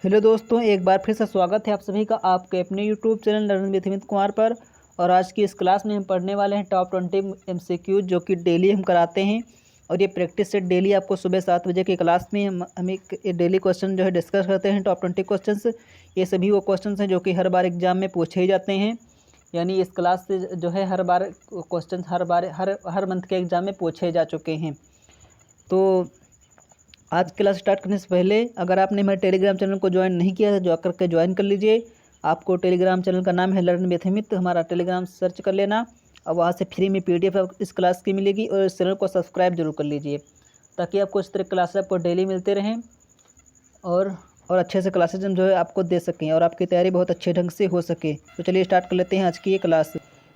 Hello दोस्तों, एक बार फिर से स्वागत है आप सभी का आपके अपने YouTube channel learn with Amit Kumar पर। और आज की इस क्लास में हम पढ़ने वाले हैं टॉप 20 MCQ जो कि डेली हम कराते हैं। और ये प्रैक्टिस सेट डेली आपको सुबह 7 बजे की क्लास में हम एक डेली क्वेश्चन जो है डिस्कस करते हैं। टॉप 20 क्वेश्चन, ये सभी वो क्वेश्चन हैं जो कि हर बार एग्जाम में पूछे ही जाते हैं। यानी इस क्लास से जो है हर बार क्वेश्चन हर मंथ के एग्ज़ाम में पूछे जा चुके हैं। तो आज क्लास स्टार्ट करने से पहले अगर आपने मेरे टेलीग्राम चैनल को ज्वाइन नहीं किया है जो करके ज्वाइन कर लीजिए। आपको टेलीग्राम चैनल का नाम है लर्न विद अमित, हमारा टेलीग्राम सर्च कर लेना और वहाँ से फ्री में PDF इस क्लास की मिलेगी। और इस चैनल को सब्सक्राइब जरूर कर लीजिए ताकि आपको इस तरह क्लासेस आपको डेली मिलते रहें और अच्छे से क्लासेज हम जो है आपको दे सकें और आपकी तैयारी बहुत अच्छे ढंग से हो सके। तो चलिए स्टार्ट कर लेते हैं आज की ये क्लास।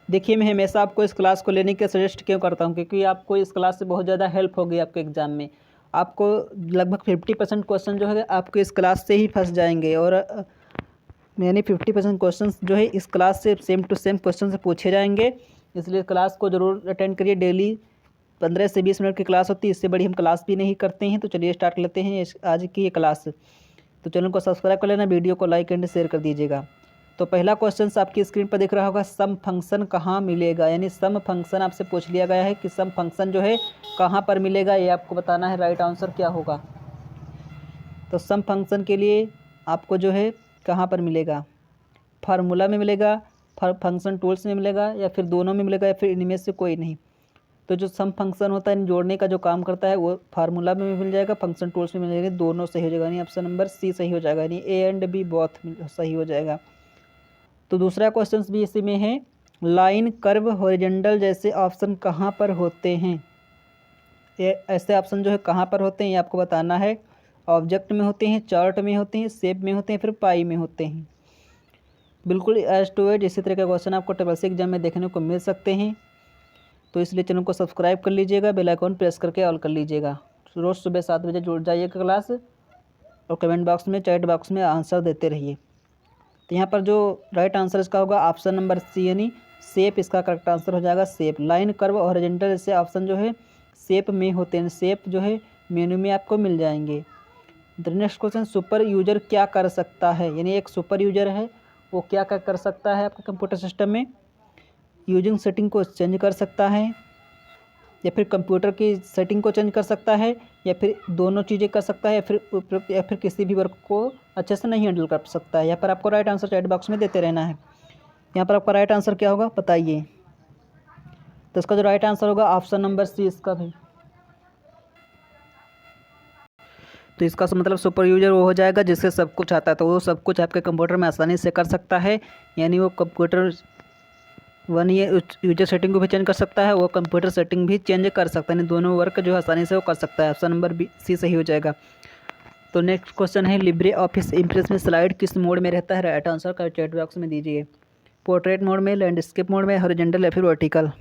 देखिए, मैं हमेशा आपको इस क्लास को लेने के सजेस्ट क्यों करता हूँ, क्योंकि आपको इस क्लास से बहुत ज़्यादा हेल्प होगी आपके एग्ज़ाम में। आपको लगभग 50% क्वेश्चन जो है आपको इस क्लास से ही फंस जाएंगे और यानी 50% क्वेश्चन जो है इस क्लास से सेम टू सेम क्वेश्चन से पूछे जाएंगे। इसलिए क्लास को ज़रूर अटेंड करिए। डेली 15 से 20 मिनट की क्लास होती है, इससे बड़ी हम क्लास भी नहीं करते हैं। तो चलिए स्टार्ट कर लेते हैं आज की ये क्लास। तो चैनल को सब्सक्राइब कर लेना, वीडियो को लाइक एंड शेयर कर दीजिएगा। तो पहला क्वेश्चन आपकी स्क्रीन पर दिख रहा होगा, सम फंक्शन कहाँ मिलेगा। यानी सम फंक्शन आपसे पूछ लिया गया है कि सम फंक्शन जो है कहाँ पर मिलेगा, ये आपको बताना है। राइट आंसर क्या होगा। तो सम फंक्शन के लिए आपको जो है कहाँ पर मिलेगा, फार्मूला में मिलेगा, फंक्शन टूल्स में मिलेगा, या फिर दोनों में मिलेगा, या फिर इनमें से कोई नहीं। तो जो सम फंक्शन होता है जोड़ने का जो काम करता है वो फार्मूला में मिल जाएगा, फंक्शन टूल्स में मिल जाएगा। दोनों सही हो जाएगा, यानी ऑप्शन नंबर सी सही हो जाएगा, यानी A एंड B बोथ सही हो जाएगा। तो दूसरा क्वेश्चन भी इसी में है, लाइन, कर्व, हॉरिजॉन्टल जैसे ऑप्शन कहाँ पर होते हैं। ये ऐसे ऑप्शन जो है कहाँ पर होते हैं ये आपको बताना है। ऑब्जेक्ट में होते हैं, चार्ट में होते हैं, शेप में होते हैं, फिर पाई में होते हैं। बिल्कुल एज टू एज इसी तरह का क्वेश्चन आपको ट्रिपल सी एग्जाम में देखने को मिल सकते हैं। तो इसलिए चैनल को सब्सक्राइब कर लीजिएगा, बेल आइकॉन प्रेस करके ऑल कर लीजिएगा। रोज़ सुबह 7 बजे जुड़ जाइएगा क्लास और कमेंट बॉक्स में, चैट बॉक्स में आंसर देते रहिए। तो यहाँ पर जो राइट आंसर इसका होगा ऑप्शन नंबर सी, यानी शेप इसका करेक्ट आंसर हो जाएगा। शेप, लाइन, कर्व और हॉरिजॉन्टल जैसे ऑप्शन जो है शेप में होते हैं। शेप जो है मेनू में आपको मिल जाएंगे। The next question, super user क्या कर सकता है। यानी एक सुपर यूजर है वो क्या क्या कर सकता है आपके कंप्यूटर सिस्टम में। यूजिंग सेटिंग को चेंज कर सकता है, या फिर कंप्यूटर की सेटिंग को चेंज कर सकता है, या फिर दोनों चीज़ें कर सकता है, या फिर किसी भी वर्क को अच्छे से नहीं हैंडल कर सकता है। यहाँ पर आपको राइट आंसर चैट बॉक्स में देते रहना है। यहाँ पर आपका राइट आंसर क्या होगा बताइए। तो इसका जो राइट आंसर होगा ऑप्शन नंबर सी इसका भी। तो इसका मतलब सुपर यूजर वो हो जाएगा जिससे सब कुछ आता है। तो वो सब कुछ आपके कंप्यूटर में आसानी से कर सकता है। यानी वो कंप्यूटर वन ये यूजर सेटिंग को भी चेंज कर सकता है, वो कंप्यूटर सेटिंग भी चेंज कर सकता है। यानी दोनों वर्क जो आसानी से वो कर सकता है। ऑप्शन नंबर सी सही हो जाएगा। तो नेक्स्ट क्वेश्चन है, लिब्रे ऑफिस इम्प्रेस में स्लाइड किस मोड में रहता है। राइट आंसर का चैट बॉक्स में दीजिए। पोर्ट्रेट मोड में, लैंडस्केप मोड में, हॉरिजॉन्टल या फिर वर्टिकल।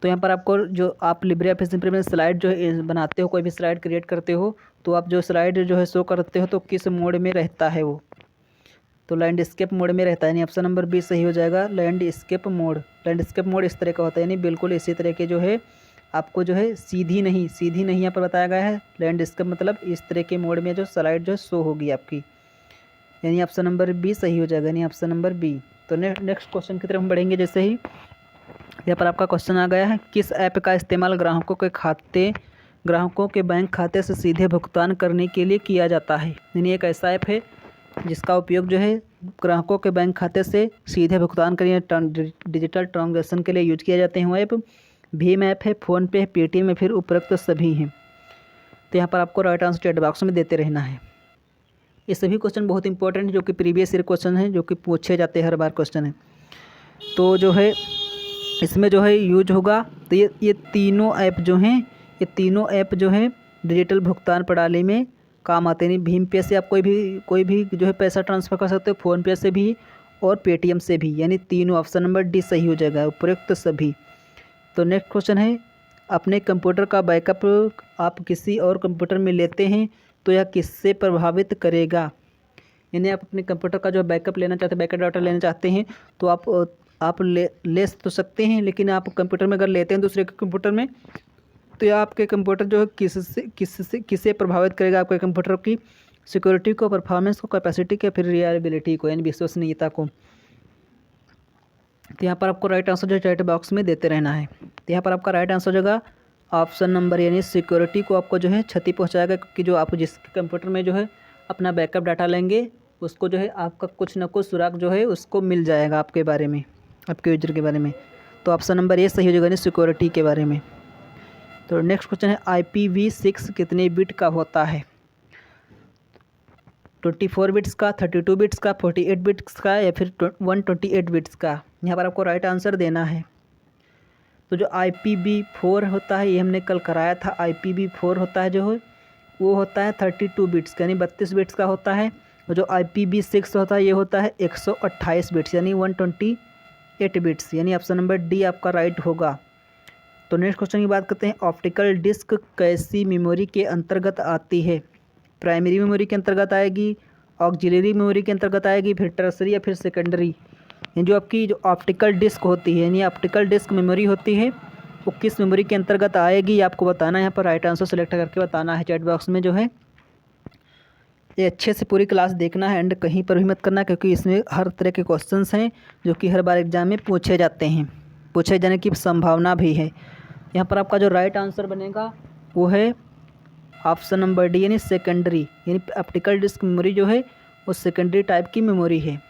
तो यहाँ पर आपको जो आप लिब्रे ऑफिस इम्प्रेस में स्लाइड जो बनाते हो, कोई भी स्लाइड क्रिएट करते हो, तो आप जो स्लाइड जो है शो करते हो तो किस मोड में रहता है वो। तो लैंडस्केप मोड में रहता है, यानी ऑप्शन नंबर 20 सही हो जाएगा। लैंडस्केप मोड, लैंडस्केप मोड इस तरह का होता है, यानी बिल्कुल इसी तरह के जो है आपको जो है सीधी नहीं यहाँ पर बताया गया है। लैंडस्केप मतलब इस तरह के मोड में जो स्लाइड जो शो होगी आपकी, यानी ऑप्शन नंबर बी सही हो जाएगा, यानी ऑप्शन नंबर बी। तो नेक्स्ट क्वेश्चन की तरफ हम बढ़ेंगे। जैसे ही यहाँ पर आपका क्वेश्चन आ गया है, किस ऐप का इस्तेमाल ग्राहकों के बैंक खाते से सीधे भुगतान करने के लिए किया जाता है। यानी एक ऐसा ऐप है जिसका उपयोग जो है ग्राहकों के बैंक खाते से सीधे भुगतान करने डिजिटल ट्रांजैक्शन के लिए यूज किया जाते हैं। वो ऐप भीम ऐप है, फ़ोनपे है, पेटीएम है, फिर उपरोक्त सभी हैं। तो यहाँ पर आपको राइट आंसर चैट बॉक्स में देते रहना है। ये सभी क्वेश्चन बहुत इंपॉर्टेंट है जो कि प्रीवियस ईयर क्वेश्चन है, जो कि पूछे जाते हैं हर बार क्वेश्चन है। तो जो है इसमें जो है यूज होगा, तो ये तीनों ऐप जो हैं डिजिटल भुगतान प्रणाली में काम आते हैं। भीम पे से आप कोई भी जो है पैसा ट्रांसफ़र कर सकते हो, फ़ोनपे से भी और पेटीएम से भी, यानी तीनों। ऑप्शन नंबर डी सही हो जाएगा, उपयुक्त सभी। तो नेक्स्ट क्वेश्चन है, अपने कंप्यूटर का बैकअप आप किसी और कंप्यूटर में लेते हैं तो यह किससे प्रभावित करेगा। यानी आप अपने कंप्यूटर का जो बैकअप लेना चाहते हैं, बैकअप डाटा लेना चाहते हैं, तो आप ले तो सकते हैं, लेकिन आप कंप्यूटर में अगर लेते हैं दूसरे के कंप्यूटर में, तो यह आपके कंप्यूटर जो है किससे प्रभावित करेगा आपके कंप्यूटर की सिक्योरिटी को, परफॉर्मेंस को, कैपेसिटी को, फिर रिलायबिलिटी को यानी विश्वसनीयता को। तो यहाँ पर आपको राइट आंसर जो चैट बॉक्स में देते रहना है। तो यहाँ पर आपका राइट आंसर होगा ऑप्शन नंबर यानी सिक्योरिटी को आपको जो है क्षति पहुँचाएगा, क्योंकि जो आप जिस कंप्यूटर में जो है अपना बैकअप डाटा लेंगे उसको जो है आपका कुछ ना कुछ सुराग जो है उसको मिल जाएगा आपके बारे में, आपके यूजर के बारे में। तो ऑप्शन नंबर ये सही हो जाएगा यानी सिक्योरिटी के बारे में। तो नेक्स्ट क्वेश्चन है IPv6 कितने बिट का होता है? 24 बिट्स का, 32 बिट्स का, 48 बिट्स का या फिर 128 बिट्स का? यहाँ पर आपको राइट आंसर देना है। तो जो IPv4 होता है ये हमने कल कराया था। IPv4 होता है जो है वो होता है 32 बिट्स यानी 32 बिट्स का होता है। और जो IPv6 होता है ये होता है 128 बिट्स यानी 128 बिट्स, यानी ऑप्शन नंबर डी आपका राइट होगा। तो नेक्स्ट क्वेश्चन की बात करते हैं, ऑप्टिकल डिस्क कैसी मेमोरी के अंतर्गत आती है? प्राइमरी मेमोरी के अंतर्गत आएगी, ऑक्सिलरी मेमोरी के अंतर्गत आएगी, फिर टर्सरी या फिर सेकेंडरी? यानी जो आपकी जो ऑप्टिकल डिस्क होती है यानी ऑप्टिकल डिस्क मेमोरी होती है वो किस मेमोरी के अंतर्गत आएगी आपको बताना है। यहाँ पर राइट आंसर सेलेक्ट करके बताना है चैट बॉक्स में जो है। ये अच्छे से पूरी क्लास देखना है एंड कहीं पर भी मत करना, क्योंकि इसमें हर तरह के क्वेश्चंस हैं जो कि हर बार एग्जाम में पूछे जाते हैं, पूछे जाने की संभावना भी है। यहाँ पर आपका जो राइट आंसर बनेगा वो है ऑप्शन नंबर डी यानी सेकेंडरी, यानी ऑप्टिकल डिस्क मेमोरी जो है वो सेकेंडरी टाइप की मेमोरी है।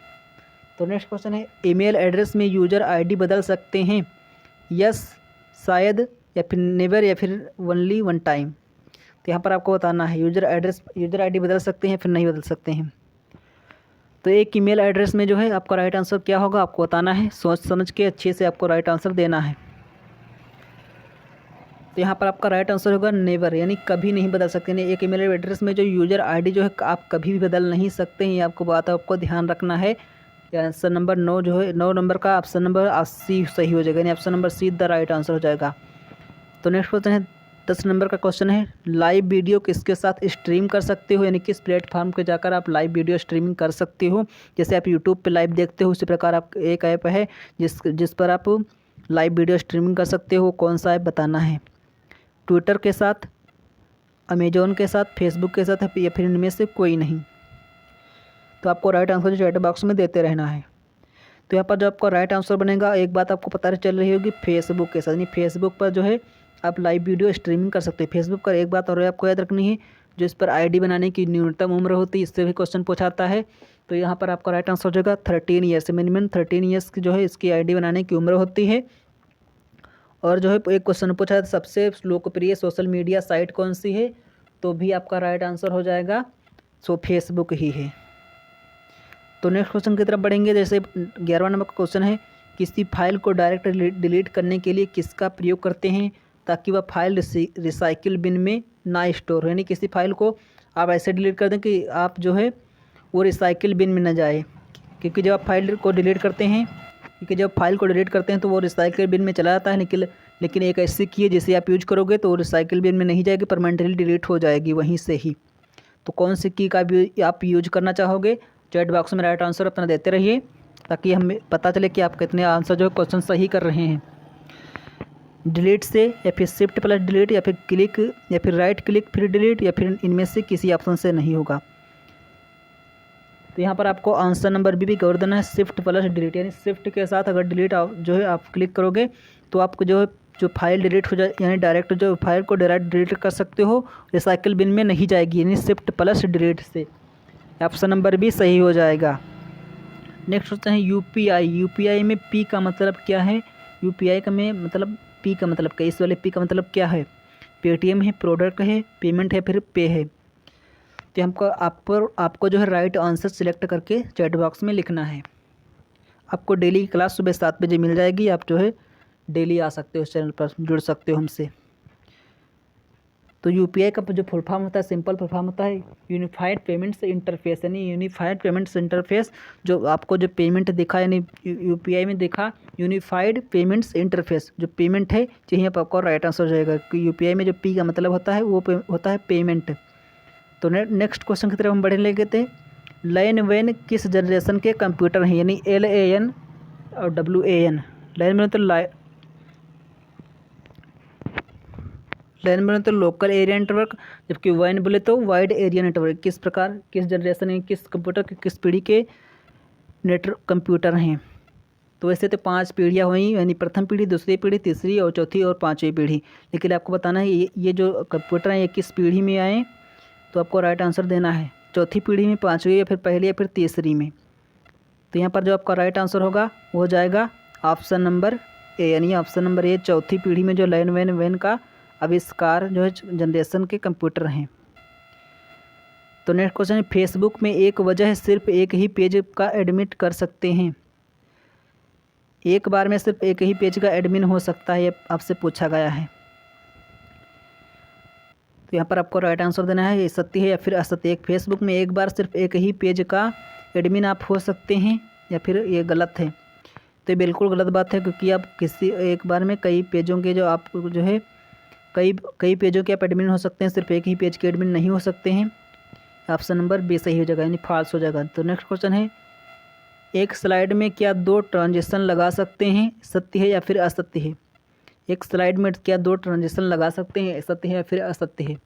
तो नेक्स्ट क्वेश्चन है, ईमेल एड्रेस में यूज़र आईडी बदल सकते हैं? यस, शायद, या फिर नेवर, या फिर ओनली वन टाइम? तो यहाँ पर आपको बताना है यूज़र आईडी बदल सकते हैं फिर नहीं बदल सकते हैं। तो एक ईमेल एड्रेस में जो है आपका राइट आंसर क्या होगा आपको बताना है, सोच समझ के अच्छे से आपको राइट आंसर देना है। तो यहाँ पर आपका राइट आंसर होगा नेवर, यानी कभी नहीं बदल सकते। यानी एक ईमेल एड्रेस में जो यूज़र आईडी जो है आप कभी भी बदल नहीं सकते हैं, ये आपको बात आपको ध्यान रखना है। आंसर नंबर 9 जो है 9 नंबर का ऑप्शन नंबर सी सही हो जाएगा, यानी option number see the right answer हो जाएगा। तो नेक्स्ट क्वेश्चन है 10 नंबर का क्वेश्चन है, लाइव वीडियो किसके साथ स्ट्रीम कर सकते हो? यानी किस प्लेटफॉर्म पे जाकर आप लाइव वीडियो स्ट्रीमिंग कर सकते हो? जैसे आप यूट्यूब पे लाइव देखते हो उसी प्रकार आप एक ऐप है जिस पर आप लाइव वीडियो स्ट्रीमिंग कर सकते हो। कौन सा ऐप बताना है? ट्विटर के साथ, अमेजोन के साथ, फेसबुक के साथ या फिर इनमें से कोई नहीं? तो आपको राइट आंसर चैट बॉक्स में देते रहना है। तो यहाँ पर जो आपका राइट आंसर बनेगा, एक बात आपको पता चल रही होगी, फेसबुक के साथ, यानी फेसबुक पर जो है आप लाइव वीडियो स्ट्रीमिंग कर सकते हैं। फेसबुक पर एक बात और आपको याद रखनी है, जो इस पर आईडी बनाने की न्यूनतम उम्र होती है, इससे भी क्वेश्चन पूछाता है। तो यहाँ पर आपका राइट आंसर हो जाएगा 13 ईयर्स, मिनिमम 13 ईयर्स की जो है इसकी आईडी बनाने की उम्र होती है। और जो है एक क्वेश्चन पूछा है सबसे लोकप्रिय सोशल मीडिया साइट कौन सी है? तो भी आपका राइट आंसर हो जाएगा फेसबुक ही है। तो नेक्स्ट क्वेश्चन की तरफ बढ़ेंगे। जैसे 11वां नंबर का क्वेश्चन है, किसी फाइल को डायरेक्ट डिलीट करने के लिए किसका प्रयोग करते हैं ताकि वह फाइल रिसाइकिल बिन में ना स्टोर हो? यानी किसी फाइल को आप ऐसे डिलीट कर दें कि आप जो है वो रिसाइकिल बिन में ना जाए, क्योंकि जब आप फाइल को डिलीट करते हैं तो वो रिसाइकिल बिन में चला जाता है। लेकिन एक ऐसी की है जिसे आप यूज करोगे तो वो रिसाइकिल बिन में नहीं जाएगी, परमानेंटली डिलीट हो जाएगी वहीं से ही। तो कौन सी की का आप यूज करना चाहोगे? चैट बॉक्स में राइट आंसर अपना देते रहिए ताकि हमें पता चले कि आप कितने आंसर जो है क्वेश्चन सही कर रहे हैं। डिलीट से, या फिर शिफ्ट प्लस डिलीट, या फिर क्लिक, या फिर राइट क्लिक फिर डिलीट, या फिर इनमें से किसी ऑप्शन से नहीं होगा। तो यहाँ पर आपको आंसर नंबर बी कवर देना है, शिफ्ट प्लस डिलीट। यानी शिफ्ट के साथ अगर डिलीट जो है आप क्लिक करोगे तो आपको जो फाइल डिलीट हो जाए, यानी डायरेक्ट जो फाइल को डायरेक्ट डिलीट कर सकते हो, रिसाइकिल बिन में नहीं जाएगी, यानी शिफ्ट प्लस डिलीट से। ऑप्शन नंबर बी सही हो जाएगा। नेक्स्ट होता है यूपीआई। यूपीआई में पी का मतलब क्या है? यूपीआई का में मतलब पी का मतलब क्या? इस वाले पी का मतलब क्या है? पेटीएम है, प्रोडक्ट है, पेमेंट है, फिर पे है? तो आपको जो है राइट आंसर सिलेक्ट करके चैट बॉक्स में लिखना है। आपको डेली की क्लास सुबह 7 बजे मिल जाएगी, आप जो है डेली आ सकते हो, इस चैनल पर जुड़ सकते हो हमसे। तो यूपीआई का जो फुल फॉर्म होता है, सिंपल फुल फॉर्म होता है यूनिफाइड पेमेंट्स इंटरफेस, यानी यूनिफाइड पेमेंट्स इंटरफेस। जो आपको जो पेमेंट दिखा यानी यूपीआई में दिखा यूनिफाइड पेमेंट्स इंटरफेस, जो पेमेंट है यहीं पर आपको राइट आंसर हो जाएगा। कि यूपीआई में जो पी का मतलब होता है वो होता है पेमेंट। तो नेक्स्ट क्वेश्चन की तरफ हम बढ़ने लगे थे। लैन वैन किस जनरेशन के कंप्यूटर हैं? यानी LAN और WAN। लैन वैन तो लैन बोले तो लोकल एरिया नेटवर्क, जबकि वाइन बोले तो वाइड एरिया नेटवर्क। किस प्रकार, किस जनरेशन है, किस कंप्यूटर के किस पीढ़ी के नेटवर्क कंप्यूटर हैं। तो वैसे तो 5 पीढ़ियाँ हुई, यानी प्रथम पीढ़ी, दूसरी पीढ़ी, तीसरी और चौथी और 5वीं पीढ़ी। लेकिन आपको बताना है ये जो कंप्यूटर हैं ये किस पीढ़ी में आए, तो आपको राइट आंसर देना है चौथी पीढ़ी में, 5वीं या फिर पहली या फिर तीसरी में। तो यहाँ पर जो आपका राइट आंसर होगा वो हो जाएगा ऑप्शन नंबर ए, यानी ऑप्शन नंबर ए, चौथी पीढ़ी में जो लैन वैन का आविष्कार जो है जनरेशन के कंप्यूटर हैं। तो नेक्स्ट क्वेश्चन है, फेसबुक में एक वजह सिर्फ एक ही पेज का एडमिट कर सकते हैं। एक बार में सिर्फ एक ही पेज का एडमिन हो सकता है, ये आपसे पूछा गया है। तो यहाँ पर आपको राइट आंसर देना है, ये सत्य है या फिर असत्य। एक फेसबुक में एक बार सिर्फ एक ही पेज का एडमिन आप हो सकते हैं या फिर ये गलत है। तो ये बिल्कुल गलत बात है, क्योंकि आप किसी एक बार में कई पेजों के जो आप जो है कई पेजों के आप एडमिन हो सकते हैं, सिर्फ एक ही पेज के एडमिन नहीं हो सकते हैं। ऑप्शन नंबर बी सही हो जाएगा, यानी फॉल्स हो जाएगा। तो नेक्स्ट क्वेश्चन है, एक स्लाइड में क्या 2 ट्रांजिशन लगा सकते हैं, सत्य है या फिर असत्य है। एक स्लाइड में क्या 2 ट्रांजिशन लगा सकते हैं, सत्य है या फिर असत्य है।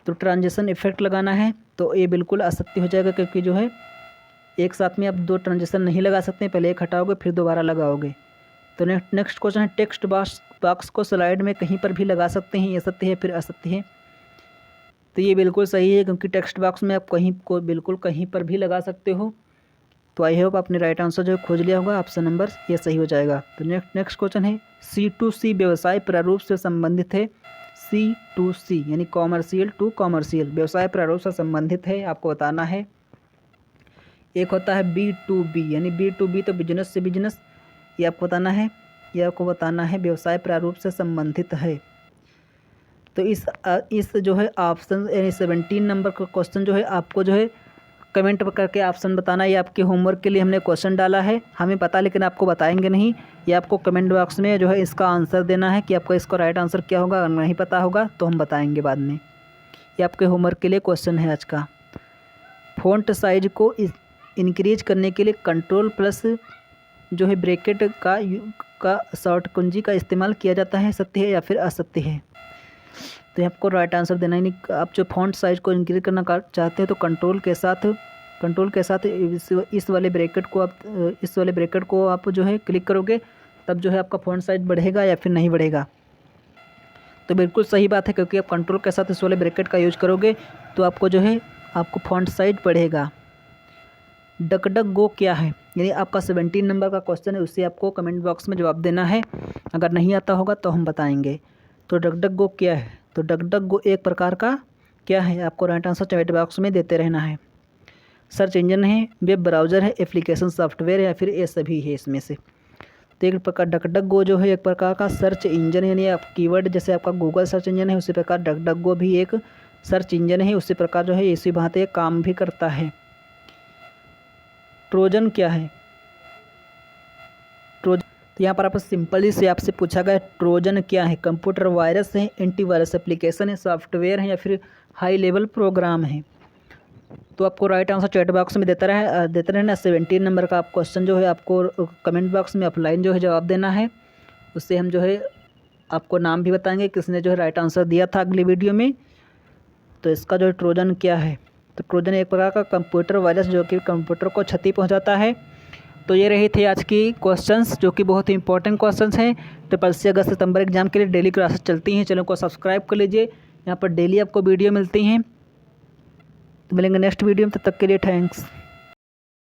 तो ट्रांजिशन इफेक्ट लगाना है तो ये बिल्कुल असत्य हो जाएगा, क्योंकि जो है एक साथ में आप 2 ट्रांजिशन नहीं लगा सकते, पहले एक हटाओगे फिर दोबारा लगाओगे। तो नेक्स्ट क्वेश्चन है, टेक्स्ट बॉक्स को स्लाइड में कहीं पर भी लगा सकते हैं, ये सत्य है फिर असत्य है। तो ये बिल्कुल सही है, क्योंकि टेक्स्ट बॉक्स में आप बिल्कुल कहीं पर भी लगा सकते हो। तो आई होप आपने राइट आंसर जो खोज लिया होगा, ऑप्शन नंबर ये सही हो जाएगा। तो नेक्स्ट क्वेश्चन है, C2C व्यवसाय प्रारूप से संबंधित है। C2C यानी कॉमर्शियल टू कॉमर्शियल, व्यवसाय प्रारूप से संबंधित है, आपको बताना है। एक होता है B2B, यानी B2B तो बिजनेस से बिजनेस, ये आपको बताना है व्यवसाय प्रारूप से संबंधित है। तो इस जो है ऑप्शन यानी 17 नंबर का क्वेश्चन जो है आपको जो है कमेंट करके ऑप्शन बताना। ये आपके होमवर्क के लिए हमने क्वेश्चन डाला है, हमें पता लेकिन आपको बताएंगे नहीं। ये आपको कमेंट बॉक्स में जो है इसका आंसर देना है कि आपको इसका राइट आंसर क्या होगा। अगर नहीं पता होगा तो हम बताएंगे बाद में। ये आपके होमवर्क के लिए क्वेश्चन है आज का। फ़ॉन्ट साइज को इंक्रीज करने के लिए कंट्रोल+ जो है ब्रैकेट का शॉर्ट कुंजी का इस्तेमाल किया जाता है, सत्य है या फिर असत्य है। तो आपको राइट आंसर देना है। आप जो फॉन्ट साइज को इंक्रीज करना चाहते हैं तो कंट्रोल के साथ इस वाले ब्रैकेट को आप जो है क्लिक करोगे, तब जो है आपका फॉन्ट साइज बढ़ेगा या फिर नहीं बढ़ेगा। तो बिल्कुल सही बात है, क्योंकि आप कंट्रोल के साथ इस वाले ब्रैकेट का यूज करोगे तो आपको फॉन्ट साइज बढ़ेगा। डक गो क्या है, यानी आपका 17 नंबर का क्वेश्चन है, उससे आपको कमेंट बॉक्स में जवाब देना है। अगर नहीं आता होगा तो हम बताएंगे। तो डक गो क्या है, तो डक गो एक प्रकार का क्या है, आपको राइट आंसर चैट बॉक्स में देते रहना है। सर्च इंजन है, वेब ब्राउज़र है, एप्लीकेशन सॉफ्टवेयर है या फिर ये सभी है इसमें से। तो एक प्रकार डक गो जो है एक प्रकार का सर्च इंजन है, यानी आप कीवर्ड जैसे आपका गूगल सर्च इंजन है उसी प्रकार डक गो भी एक सर्च इंजन है, उसी प्रकार जो है इसी भांति काम भी करता है। ट्रोजन क्या है, ट्रोजन तो यहाँ पर आप सिंपली से आपसे पूछा गया ट्रोजन क्या है। कंप्यूटर वायरस है, एंटीवायरस एप्लीकेशन है, सॉफ्टवेयर है या फिर हाई लेवल प्रोग्राम है। तो आपको राइट आंसर चैट बॉक्स में देते रहना। 17 नंबर का आप क्वेश्चन जो है आपको कमेंट बॉक्स में ऑफलाइन जो है जवाब देना है। उससे हम जो है आपको नाम भी बताएंगे किसने जो है राइट आंसर दिया था अगली वीडियो में। तो इसका जो है ट्रोजन क्या है, तो ट्रोजन एक प्रकार का कंप्यूटर वायरस जो कि कंप्यूटर को क्षति पहुंचाता है। तो ये रही थी आज की क्वेश्चंस, जो कि बहुत ही इंपॉर्टेंट क्वेश्चंस हैं। SSC अगस्त सितंबर एग्जाम के लिए डेली क्लासेस चलती हैं, चैनल को सब्सक्राइब कर लीजिए। यहाँ पर डेली आपको वीडियो मिलती हैं। तो मिलेंगे नेक्स्ट वीडियो में, तब तक के लिए थैंक्स।